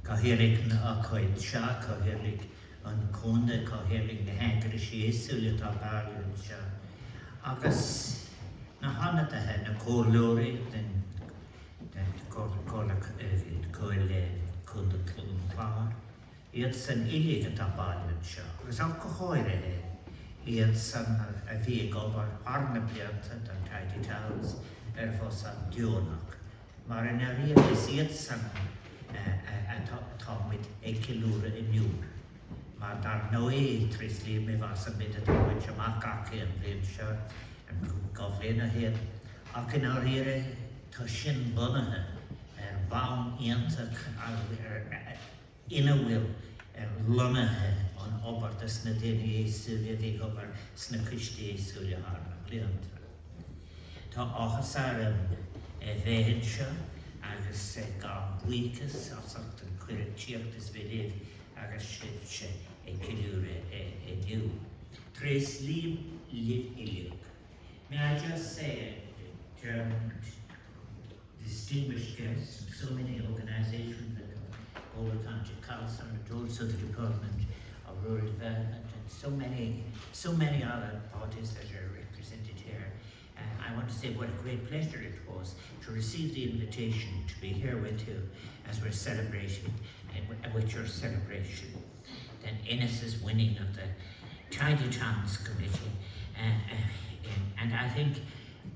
Cohirig na Coid Sha, Cohirig an Conde, Cohirig na Hagre Shiesul, Tabarian Sha. Agus na Hanata na Colore, then Cola Coile Conde Clun. It's an illiga Tabarian Sha. It's a Cohoire. It's a vehicle or Arnabliant and tidy towns, was a Dionok. Marinaria is it's a top with a kilura in you. Madar no trisly me was a bit of which a macaque and blame shirt and Govlina here. Akinarire Toshin Bunna and bound into in a will. Lunne on over the snadini Sylvia over Snakisti Sulia Harna. To officer Vehensha, Agus Weekus, or something queer cheer this video, Agus Shitch, a Kilure, a new. Trace live illic. May I just say, distinguished guests from so many organizations that all the County Council and also the Department of Rural Development and so many other parties that are represented here. I want to say what a great pleasure it was to receive the invitation to be here with you as we're celebrating, with your celebration. Then Ennis's winning of the Tidy Towns Committee. And I think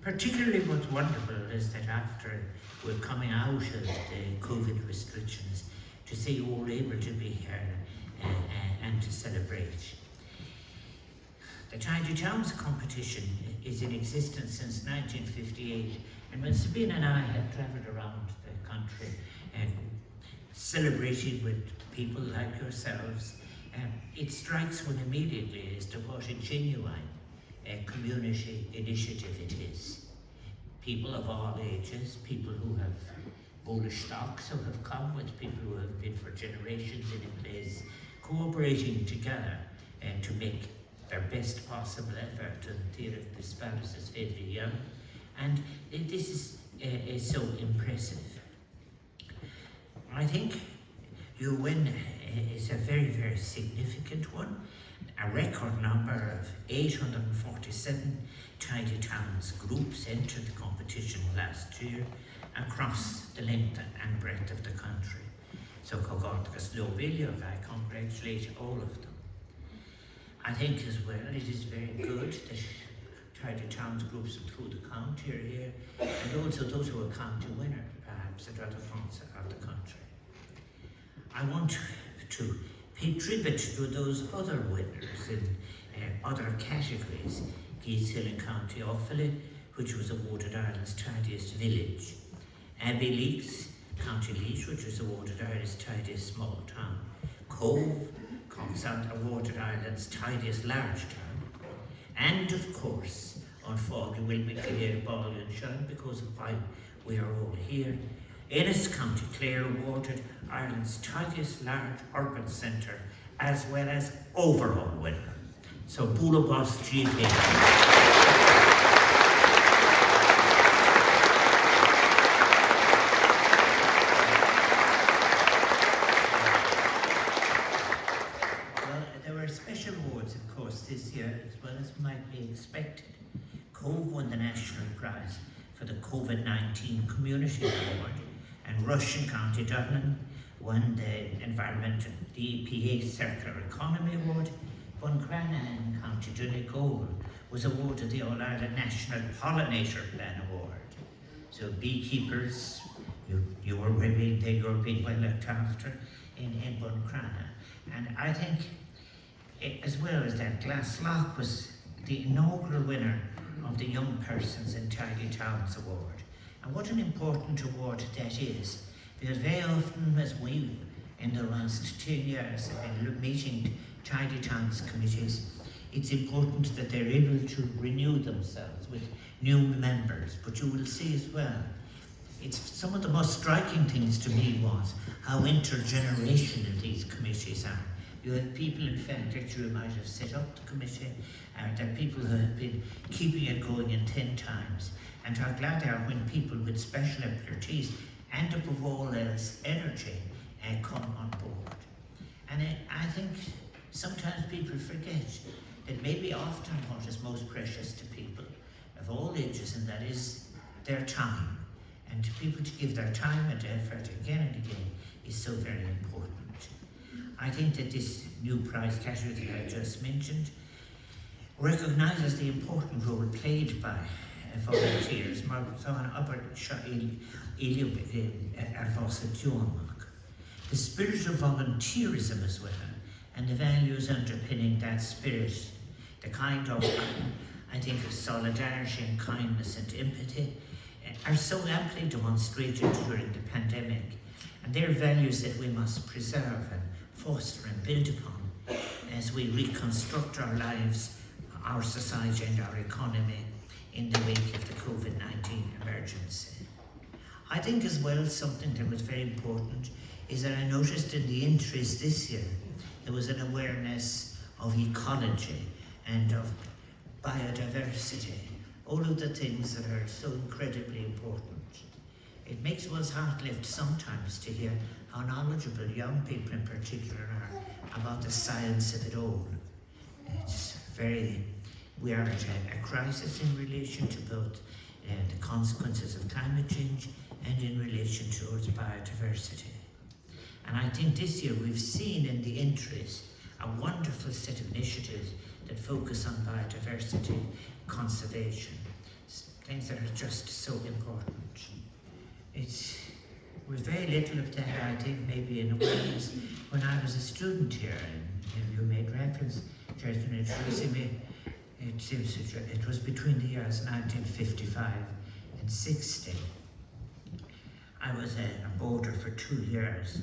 particularly what's wonderful is that after we're coming out of the COVID restrictions, to see you all able to be here and to celebrate. The Tidy Towns competition is in existence since 1958, and when Sabine and I have travelled around the country and celebrated with people like yourselves, it strikes one immediately as to what a genuine community initiative it is. People of all ages, people who have Polish stocks who have come with people who have been for generations in a place, cooperating together to make their best possible effort to tireless this values is very young. And this is so impressive. I think your win is a very, very significant one. A record number of 847 Tidy Towns groups entered the competition last year across the length and breadth of the country. So I congratulate all of them. I think as well it is very good that Tidy Towns groups through the county are here, and also those who are county winner perhaps at other fronts of the country. I want to pay tribute to those other winners in other categories. Geese Hill County Offaly, which was awarded Ireland's tidiest village. Abbey Leaks, County Leash, which was awarded Ireland's tidiest small town. Cove comes out awarded Ireland's tidiest large town. And of course, on Foggy will be clear ball and shine because of why we are all here. Ennis County Clare awarded Ireland's tidiest large urban centre as well as overall winner. So Bula Boss GP. This year, as well as might be expected. Cove won the national prize for the COVID-19 Community Award, and Russian County Dublin won the Environmental EPA Circular Economy Award. Buncrana in County Donegal was awarded the All-Ireland National Pollinator Plan Award. So beekeepers, you were being well looked after in Buncrana. And I think as well as that, Glasslough was the inaugural winner of the Young Persons in Tidy Towns Award. And what an important award that is, because very often as we, in the last 10 years, have been meeting Tidy Towns committees, it's important that they're able to renew themselves with new members. But you will see as well, it's some of the most striking things to me was how intergenerational these committees are. You have people, in fact, that you might have set up the committee, there are people who have been keeping it going in 10 times, and how glad they are when people with special expertise and above all else, energy come on board. And I think sometimes people forget that maybe often what is most precious to people of all ages, and that is their time. And to people to give their time and effort again and again is so very important. I think that this new prize category that I just mentioned recognises the important role played by volunteers, mar an aber the spirit of volunteerism as well, and the values underpinning that spirit, the kind of, I think, of solidarity and kindness and empathy, are so amply demonstrated during the pandemic, and they're values that we must preserve and foster and build upon as we reconstruct our lives, our society and our economy in the wake of the COVID-19 emergency. I think as well something that was very important is that I noticed in the entries this year there was an awareness of ecology and of biodiversity, all of the things that are so incredibly important. It makes one's heart lift sometimes to hear how knowledgeable young people in particular are about the science of it all. It's we are at a crisis in relation to both the consequences of climate change and in relation towards biodiversity. And I think this year we've seen in the entries a wonderful set of initiatives that focus on biodiversity conservation, things that are just so important. With very little of that, I think, maybe in awareness when I was a student here, and you made reference, Jason, introducing me. It was between the years 1955 and 60. I was a boarder for 2 years,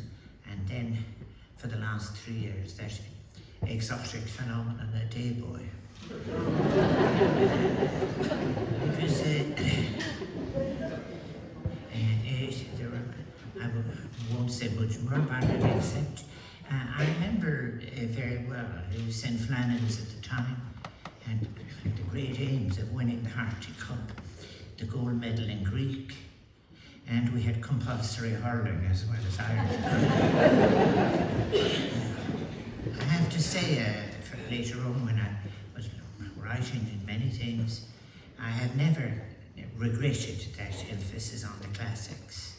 and then for the last 3 years, that exotic phenomenon, a day boy. Because I won't say much more about it, except I remember very well, it was St. Flannan's at the time, and the great aims of winning the Harty Cup, the gold medal in Greek, and we had compulsory hurling as well as Irish. I have to say, later on when I was writing in many things, I have never regretted that emphasis on the classics.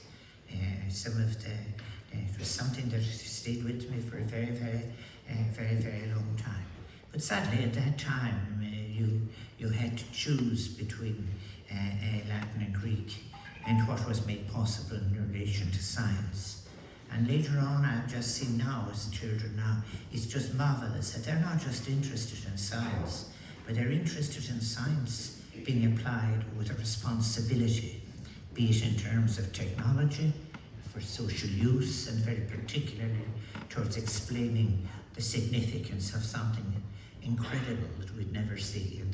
It was something that stayed with me for a very, very long time. But sadly, at that time, you had to choose between Latin and Greek and what was made possible in relation to science. And later on, I've just seen now, as children now, it's just marvelous that they're not just interested in science, but they're interested in science being applied with a responsibility, be it in terms of technology, for social use, and very particularly towards explaining the significance of something incredible that we'd never see, and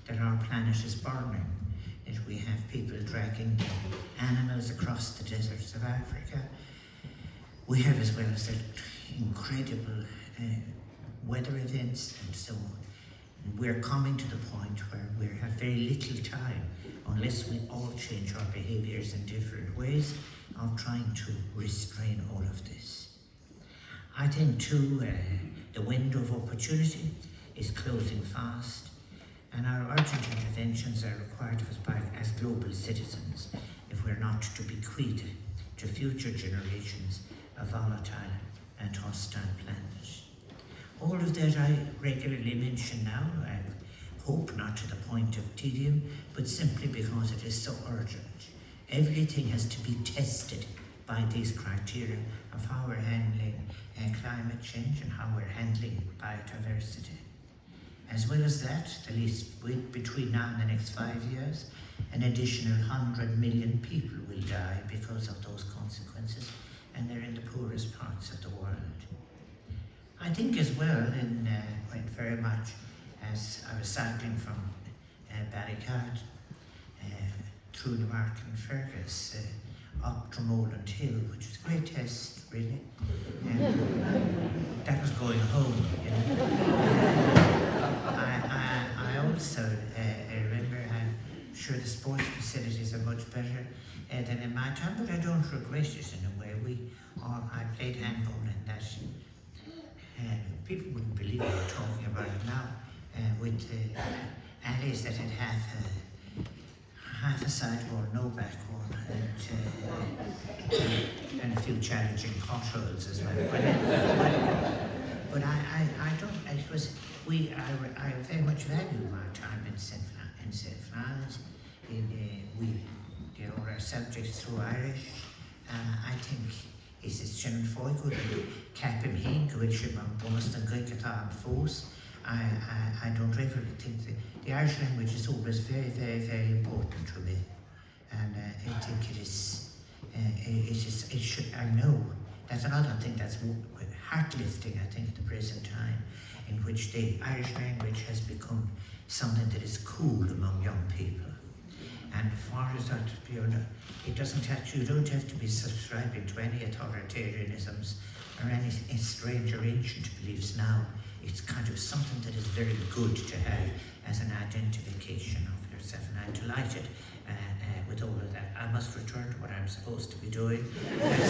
that our planet is burning, that we have people dragging animals across the deserts of Africa. We have, as well as that, incredible weather events and so on. And we're coming to the point where we have very little time, unless we all change our behaviours in different ways, of trying to restrain all of this. I think too, the window of opportunity is closing fast, and our urgent interventions are required of us as global citizens if we're not to bequeath to future generations a volatile and hostile planet. All of that I regularly mention now, I hope not to the point of tedium, but simply because it is so urgent. Everything has to be tested by these criteria of how we're handling climate change and how we're handling biodiversity. As well as that, at least between now and the next 5 years, an additional 100 million people will die because of those consequences, and they're in the poorest parts of the world. I think as well, quite very much, as I was cycling from Ballycart through Newark and Fergus up Dromoland Hill, which was a great test, really. That was going home, you know. I also remember sure the sports facilities are much better than in my time, but I don't regret it in a way. I played handball in that. People wouldn't believe we were talking about it now, with alleys that had half a side wall, no back wall, and a few challenging potholes as well. But I don't. It was I very much value my time in St. Flannan. We did all our subjects through Irish. I think is it Shannon Foy could cap him hin, which him on bonus and good guitar force. I don't ever think the Irish language is always very, very, very important to me, and I think it is. It should. I know that's another thing that's heart lifting. I think at the present time, in which the Irish language has become something that is cool among young people. And far as that, it doesn't have to, you don't have to be subscribing to any authoritarianisms or any strange or ancient beliefs now. It's kind of something that is very good to have as an identification of yourself, and I'm delighted with all of that. I must return to what I'm supposed to be doing and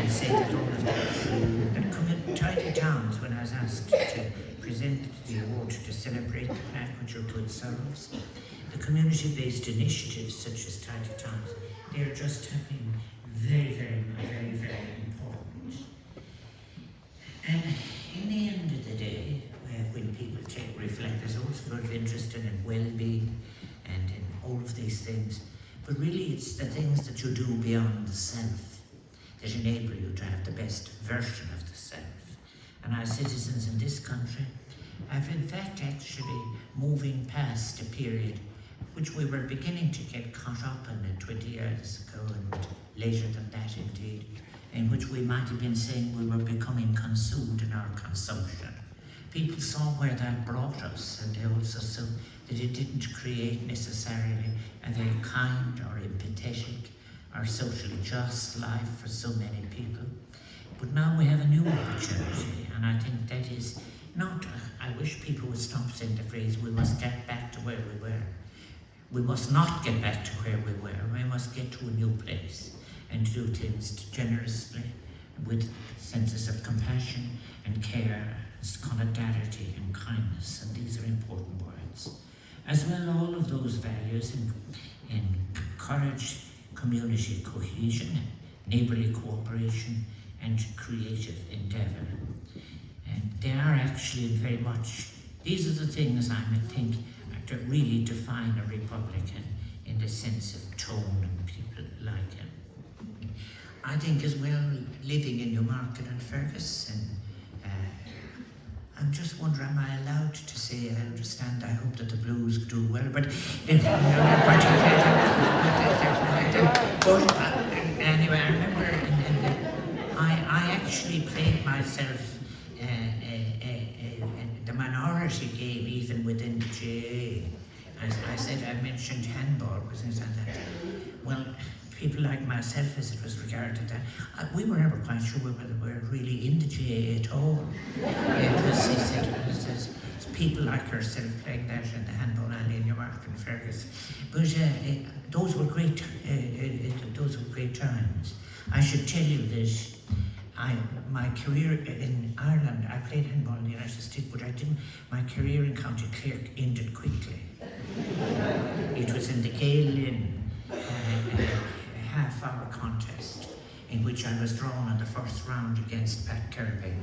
say that all of that. And tidy towns, when I was asked to present the award to celebrate the plaque which are good service, the community-based initiatives such as tidy towns, they're just happening very, very, very, very important. And in the end of the day, when people reflect, there's also a lot of interest in well-being and in all of these things. But really it's the things that you do beyond the self that enable you to have the best version of the self. And our citizens in this country have in fact actually moving past a period which we were beginning to get caught up in 20 years ago, and later than that indeed, in which we might have been saying we were becoming consumed in our consumption. People saw where that brought us, and they also saw that it didn't create necessarily a very kind or empathetic or socially just life for so many people. But now we have a new opportunity, and I think that is not, I wish people would stop saying the phrase, we must get back to where we were. We must not get back to where we were. We must get to a new place and do things generously, with senses of compassion and care, solidarity and kindness, and these are important words. As well, all of those values encourage community cohesion, neighbourly cooperation and creative endeavour. And they are actually very much, these are the things I think that really define a republican in the sense of tone and people like him. I think as well, living in Newmarket and Fergus, and I'm just wondering, am I allowed to say, I understand, I hope that the Blues do well, but anyway, I remember I actually played myself the minority game even within the GAA. As I said, I mentioned handball because things like that. Well, people like myself, as it was regarded, that we were never quite sure whether we were really in the GAA at all. Because he said, there's people like herself playing that in the handball alley in Newmarket and Fergus. But those were great. Those were great times. I should tell you that my career in Ireland, I played handball in the United States, but my career in County Clare ended quickly. It was in the Gale Lynn half-hour contest in which I was drawn in the first round against Pat Kirby,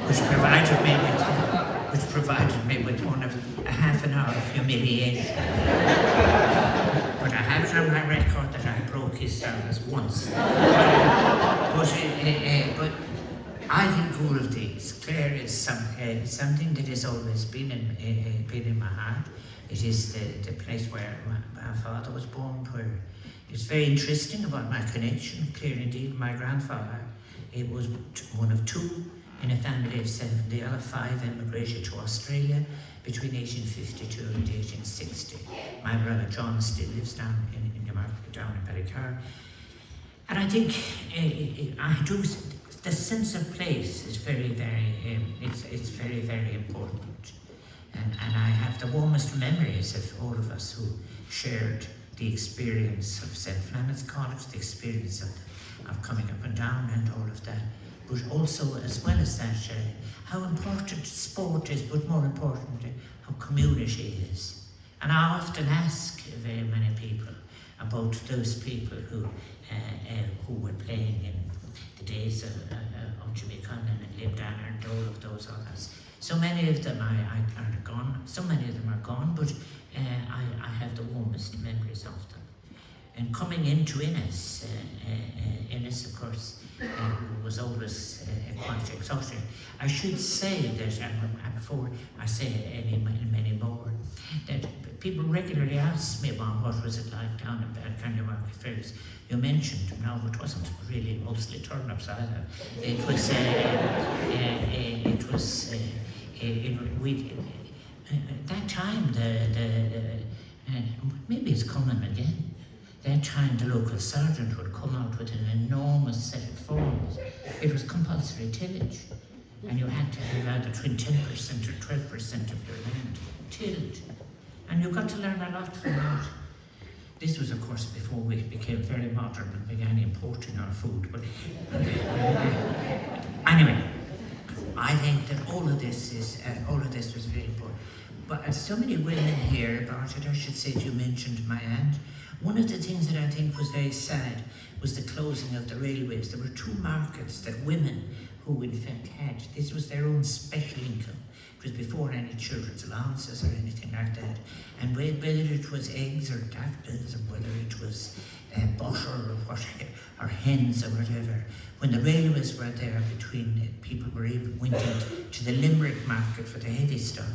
which provided me with one of a half an hour of humiliation. But I have it on my record that I broke his service once. But I think all of these, Clare is something that has always been in my heart. It is the place where my father was born, where it's very interesting about my connection. Clare, indeed, my grandfather, it was one of two in a family of seven. The other five emigrated to Australia between 1852 and 1860. My brother John still lives down in Newmarket, down in Ballycar. And I think the sense of place is very, very, it's very, very important. And I have the warmest memories of all of us who shared the experience of St. Flannan's College, the experience of coming up and down and all of that. But also, as well as that, how important sport is, but more importantly, how community is. And I often ask very many people about those people who were playing in the days of Jimmy Conlon and Liam Danner and all of those others. So many of them are gone, so many of them are gone, but I have the warmest memories of them. And coming into Ennis, Ennis of course was always quite exhausting. I should say that, and before I say many more, that people regularly ask me about what was it like down at County Market Fairs. You mentioned, no, it wasn't really mostly turnips either. It was, that time, maybe it's coming again. That time the local sergeant would come out with an enormous set of forms. It was compulsory tillage. And you had to have either between 10% or 12% of your land tilled. And you got to learn a lot from that. This was, of course, before we became very modern and began importing our food. But anyway, I think that all of this was very important. But so many women here about it, I should say, you mentioned my aunt. One of the things that I think was very sad was the closing of the railways. There were two markets that women who in fact had, this was their own special income. It was before any children's allowances or anything like that. And whether it was eggs or daffodils or whether it was butter or whatever, or hens or whatever, when the railways were there between, people went into the Limerick market for the heavy stuff,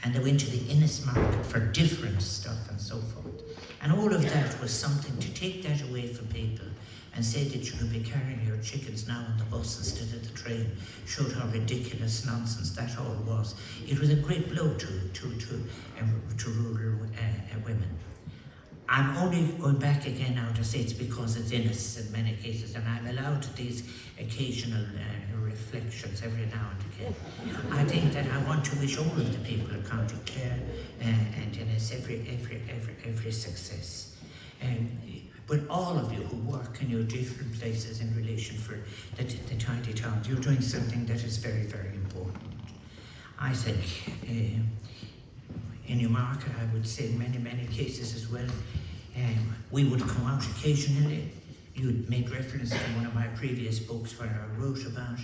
and they went to the Ennis market for different stuff and so forth. And all of that was something to take that away from people and say that you could be carrying your chickens now on the bus instead of the train, showed how ridiculous nonsense that all was. It was a great blow to rural women. I'm only going back again now to say it's because it's Ennis in many cases, and I'm allowed these occasional reflections every now and again. I think that I want to wish all of the people of County Clare and Ennis every success. But all of you who work in your different places in relation for the tidy towns, you're doing something that is very, very important. I think in your market, I would say in many cases as well, we would come out occasionally. You'd made reference to one of my previous books where I wrote about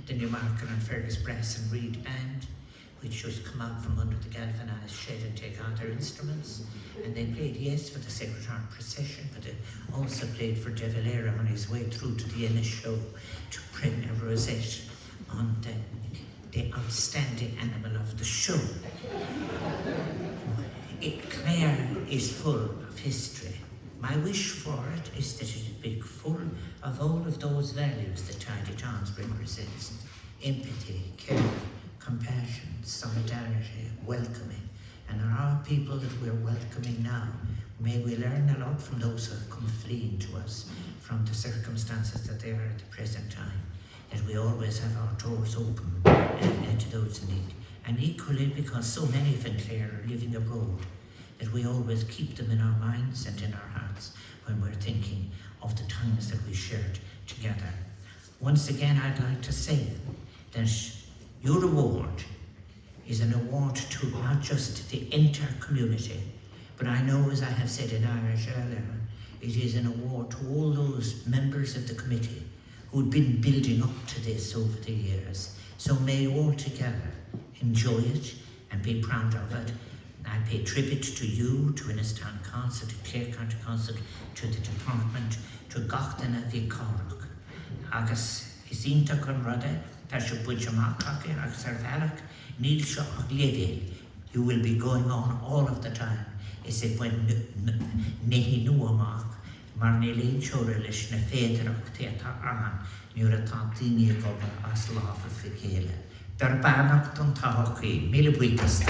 the Newmarket and Fergus Brass and Reed Band, which just come out from under the galvanised shed and take out their instruments. And they played, yes, for the Sacred Heart procession, but they also played for De Valera on his way through to the Ennis show to print a rosette on the outstanding animal of the show. Clare is full of history. My wish for it is that it be full of all of those values that Tidy Towns represents: empathy, care, compassion, solidarity, welcoming. And there are people that we're welcoming now. May we learn a lot from those who have come fleeing to us from the circumstances that they are at the present time, that we always have our doors open to those in need. And equally, because so many of Clare are living abroad, that we always keep them in our minds and in our hearts when we're thinking of the times that we shared together. Once again, I'd like to say that your award is an award to not just the entire community, but I know, as I have said in Irish earlier, it is an award to all those members of the committee who've been building up to this over the years. So may you all together enjoy it and be proud of it. I pay tribute to you, to Ennistown Council, to Clare County Council, to the department, to Gachtan a Vicarach. Agus is inta chun rada, ta seo buid amach caci agus ar bhealach, níl seo ach lévéil. You will be going on all of the time. Is it when nehi nu amach, mar níl seoire leis na féidirach téta an, nuair atá daoine gobar as láfa fi chéile. Dar banach don táhachaí, míle buítas.